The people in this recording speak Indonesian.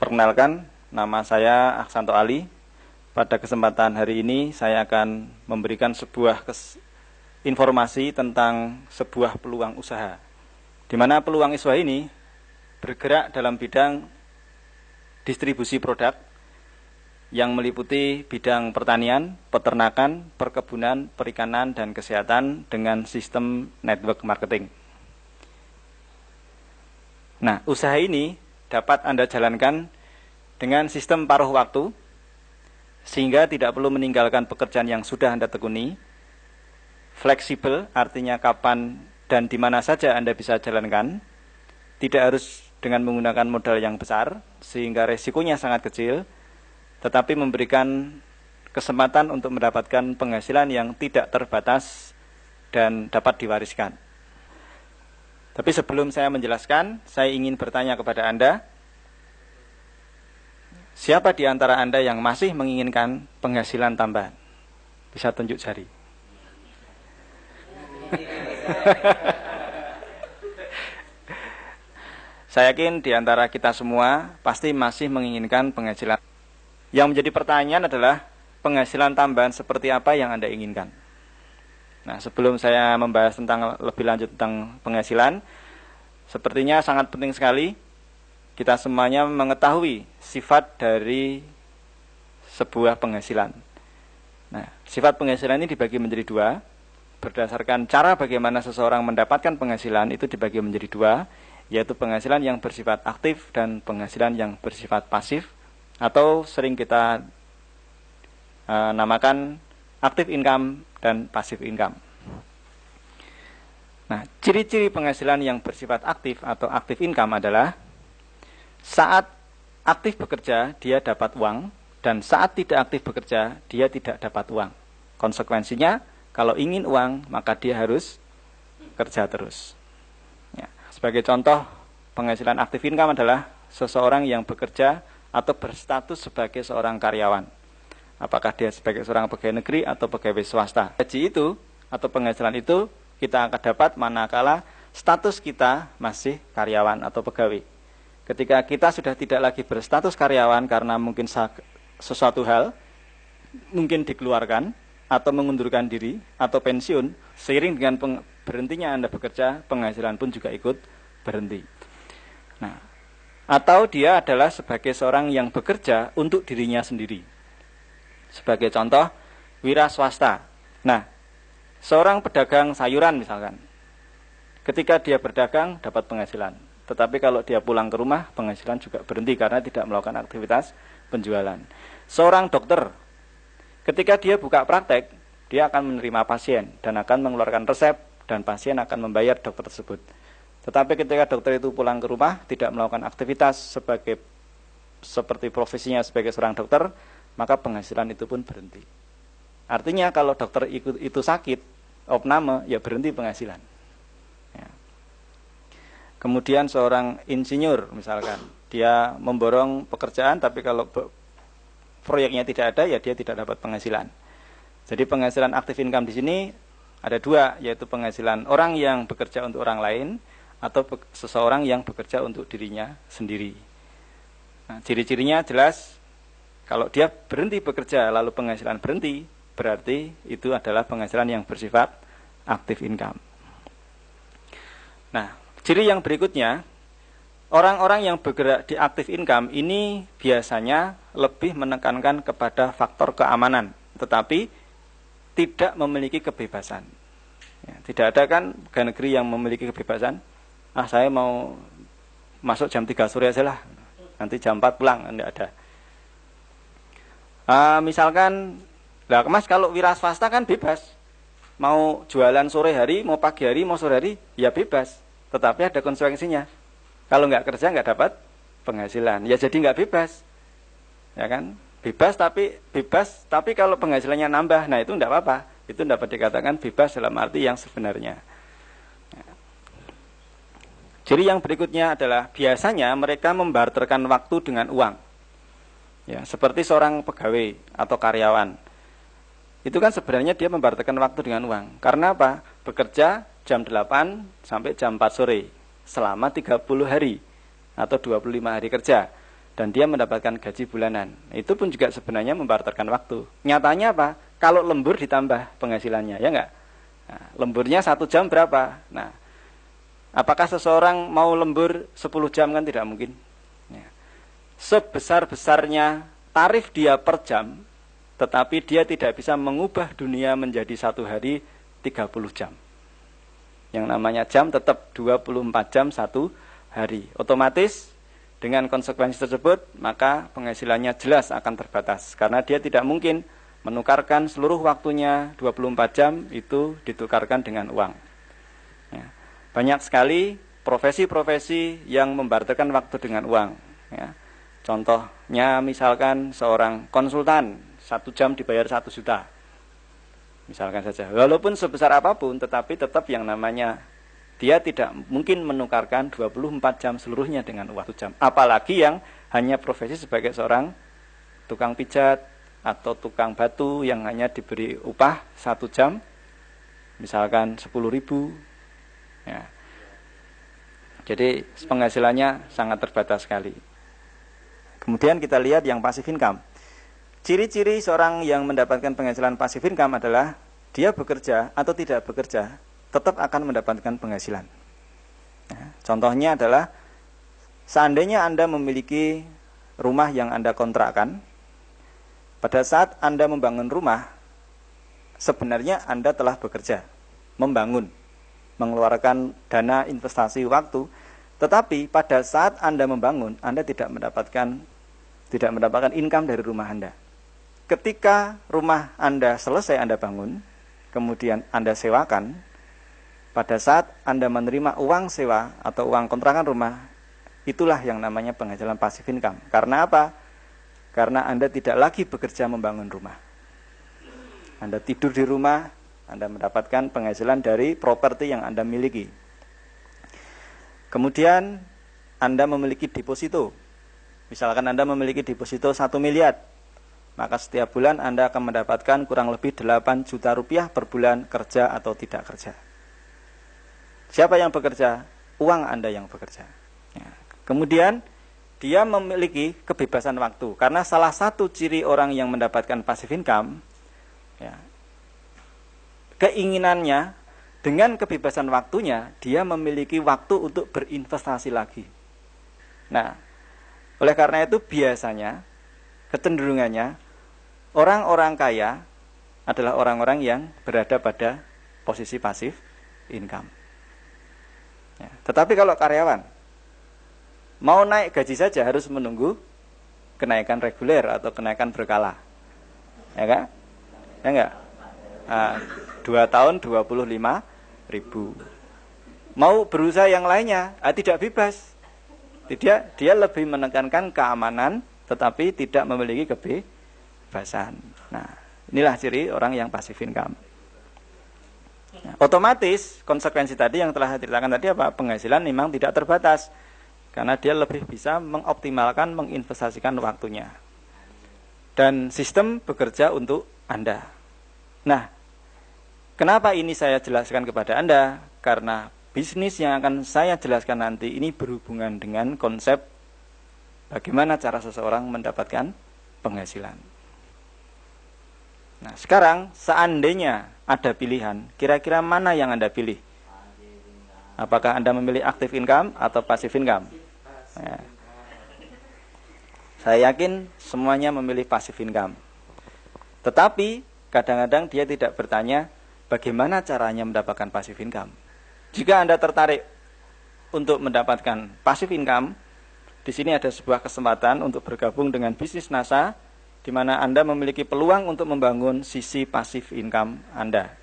Perkenalkan, nama saya Aksanto Ali. Pada kesempatan hari ini saya akan memberikan sebuah informasi tentang sebuah peluang usaha, di mana peluang usaha ini bergerak dalam bidang distribusi produk yang meliputi bidang pertanian, peternakan, perkebunan, perikanan, dan kesehatan dengan sistem network marketing. Nah, usaha ini dapat Anda jalankan dengan sistem paruh waktu, sehingga tidak perlu meninggalkan pekerjaan yang sudah Anda tekuni. Fleksibel, artinya kapan dan di mana saja Anda bisa jalankan. Tidak harus dengan menggunakan modal yang besar, sehingga resikonya sangat kecil, tetapi memberikan kesempatan untuk mendapatkan penghasilan yang tidak terbatas dan dapat diwariskan. Tapi sebelum saya menjelaskan, saya ingin bertanya kepada Anda, siapa di antara Anda yang masih menginginkan penghasilan tambahan? Bisa tunjuk jari. Saya yakin di antara kita semua pasti masih menginginkan penghasilan. Yang menjadi pertanyaan adalah penghasilan tambahan seperti apa yang Anda inginkan. Nah, sebelum saya membahas tentang lebih lanjut tentang penghasilan, sepertinya sangat penting sekali kita semuanya mengetahui sifat dari sebuah penghasilan. Nah, sifat penghasilan ini dibagi menjadi dua. Berdasarkan cara bagaimana seseorang mendapatkan penghasilan itu dibagi menjadi dua, yaitu penghasilan yang bersifat aktif dan penghasilan yang bersifat pasif, atau sering kita namakan active income dan passive income. Nah, ciri-ciri penghasilan yang bersifat aktif atau active income adalah saat aktif bekerja dia dapat uang, dan saat tidak aktif bekerja dia tidak dapat uang. Konsekuensinya, kalau ingin uang maka dia harus kerja terus. Ya, sebagai contoh, penghasilan active income adalah seseorang yang bekerja atau berstatus sebagai seorang karyawan. Apakah dia sebagai seorang pegawai negeri atau pegawai swasta. Gaji itu atau penghasilan itu kita akan dapat manakala status kita masih karyawan atau pegawai. Ketika kita sudah tidak lagi berstatus karyawan karena mungkin sesuatu hal, mungkin dikeluarkan atau mengundurkan diri atau pensiun, seiring dengan berhentinya Anda bekerja, penghasilan pun juga ikut berhenti. Nah, atau dia adalah sebagai seorang yang bekerja untuk dirinya sendiri. Sebagai contoh, wira swasta. Nah, seorang pedagang sayuran misalkan, ketika dia berdagang dapat penghasilan, tetapi kalau dia pulang ke rumah penghasilan juga berhenti karena tidak melakukan aktivitas penjualan. Seorang dokter, ketika dia buka praktek, dia akan menerima pasien dan akan mengeluarkan resep, dan pasien akan membayar dokter tersebut. Tetapi ketika dokter itu pulang ke rumah tidak melakukan aktivitas seperti profesinya sebagai seorang dokter, maka penghasilan itu pun berhenti. Artinya kalau dokter itu sakit, opname, ya berhenti penghasilan. Ya. Kemudian seorang insinyur misalkan, dia memborong pekerjaan, tapi kalau proyeknya tidak ada, ya dia tidak dapat penghasilan. Jadi penghasilan active income di sini ada dua, yaitu penghasilan orang yang bekerja untuk orang lain, atau seseorang yang bekerja untuk dirinya sendiri. Nah, ciri-cirinya jelas. Kalau dia berhenti bekerja lalu penghasilan berhenti, berarti itu adalah penghasilan yang bersifat active income. Nah, ciri yang berikutnya, orang-orang yang bergerak di active income ini biasanya lebih menekankan kepada faktor keamanan, tetapi tidak memiliki kebebasan. Ya, tidak ada kan pegawai negeri yang memiliki kebebasan. Saya mau masuk jam 3 sore aja lah, nanti jam 4 pulang, tidak ada. Misalkan, Mas kalau wira swasta kan bebas, mau jualan sore hari, mau pagi hari, mau sore hari, ya bebas. Tetapi ada konsekuensinya. Kalau nggak kerja nggak dapat penghasilan, ya jadi nggak bebas, ya kan? Bebas tapi kalau penghasilannya nambah, nah itu nggak apa-apa. Itu dapat dikatakan bebas dalam arti yang sebenarnya. Jadi yang berikutnya adalah biasanya mereka membarterkan waktu dengan uang. Ya, seperti seorang pegawai atau karyawan. Itu kan sebenarnya dia membarterkan waktu dengan uang. Karena apa? Bekerja jam 8 sampai jam 4 sore selama 30 hari atau 25 hari kerja. dan dia mendapatkan gaji bulanan. Itu pun juga sebenarnya membarterkan waktu. Nyatanya apa? Kalau lembur ditambah penghasilannya, ya enggak? Nah, lemburnya 1 jam berapa? Nah, apakah seseorang mau lembur 10 jam? Kan tidak mungkin. Ya. Sebesar-besarnya tarif dia per jam, tetapi dia tidak bisa mengubah dunia menjadi 1 hari 30 jam. Yang namanya jam tetap 24 jam 1 hari. Otomatis dengan konsekuensi tersebut, maka penghasilannya jelas akan terbatas. Karena dia tidak mungkin menukarkan seluruh waktunya 24 jam itu ditukarkan dengan uang. Ya. Banyak sekali profesi-profesi yang membarterkan waktu dengan uang. Ya. Contohnya misalkan seorang konsultan, 1 jam dibayar 1 juta. Misalkan saja. Walaupun sebesar apapun, tetapi tetap yang namanya dia tidak mungkin menukarkan 24 jam seluruhnya dengan uang 1 jam. Apalagi yang hanya profesi sebagai seorang tukang pijat atau tukang batu yang hanya diberi upah 1 jam, misalkan 10.000. Ya. Jadi penghasilannya sangat terbatas sekali. Kemudian kita lihat yang passive income. Ciri-ciri seorang yang mendapatkan penghasilan passive income adalah dia bekerja atau tidak bekerja tetap akan mendapatkan penghasilan. Nah, contohnya adalah seandainya Anda memiliki rumah yang Anda kontrakkan, pada saat Anda membangun rumah, sebenarnya Anda telah bekerja, membangun, mengeluarkan dana investasi waktu, tetapi pada saat Anda membangun, Anda tidak mendapatkan income dari rumah Anda. Ketika rumah Anda selesai Anda bangun, kemudian Anda sewakan, pada saat Anda menerima uang sewa atau uang kontrakan rumah, itulah yang namanya penghasilan passive income. Karena apa? Karena Anda tidak lagi bekerja membangun rumah. Anda tidur di rumah, Anda mendapatkan penghasilan dari properti yang Anda miliki. Kemudian Anda memiliki deposito. Misalkan Anda memiliki deposito 1 miliar, maka setiap bulan Anda akan mendapatkan kurang lebih 8 juta rupiah per bulan, kerja atau tidak kerja. Siapa yang bekerja? Uang Anda yang bekerja. Ya. Kemudian dia memiliki kebebasan waktu. Karena salah satu ciri orang yang mendapatkan passive income, ya, keinginannya dengan kebebasan waktunya, dia memiliki waktu untuk berinvestasi lagi. Nah, oleh karena itu biasanya, kecenderungannya, orang-orang kaya adalah orang-orang yang berada pada posisi passive income. Ya, tetapi kalau karyawan mau naik gaji saja harus menunggu kenaikan reguler atau kenaikan berkala, ya kan? Ya enggak? 2 tahun 25.000. Mau berusaha yang lainnya, tidak bebas. Dia lebih menekankan keamanan, tetapi tidak memiliki kebebasan. Nah, inilah ciri orang yang passive income. Nah, otomatis konsekuensi tadi yang telah diceritakan tadi apa? Penghasilan memang tidak terbatas karena dia lebih bisa mengoptimalkan, menginvestasikan waktunya. Dan sistem bekerja untuk Anda. Nah, kenapa ini saya jelaskan kepada Anda? Karena bisnis yang akan saya jelaskan nanti ini berhubungan dengan konsep bagaimana cara seseorang mendapatkan penghasilan. Nah, sekarang seandainya ada pilihan, kira-kira mana yang Anda pilih? Apakah Anda memilih active income atau passive income? Ya. Saya yakin semuanya memilih passive income. Tetapi kadang-kadang dia tidak bertanya bagaimana caranya mendapatkan passive income. Jika Anda tertarik untuk mendapatkan passive income, di sini ada sebuah kesempatan untuk bergabung dengan bisnis NASA, di mana Anda memiliki peluang untuk membangun sisi passive income Anda.